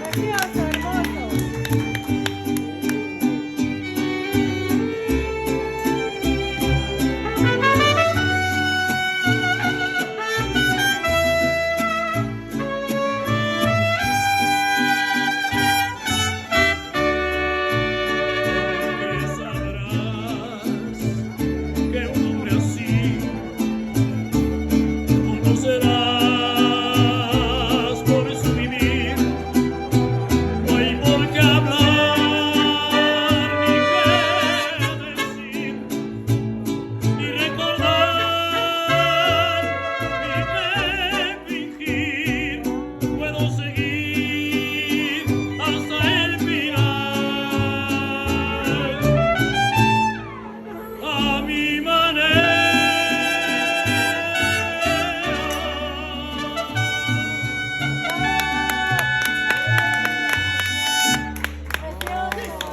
Precioso, hermoso. Que sabrás que un hombre así conocerás por su vivir. No hay por qué hablar ni qué decir, ni recordar ni qué fingir. Puedo seguir hasta el final. A mi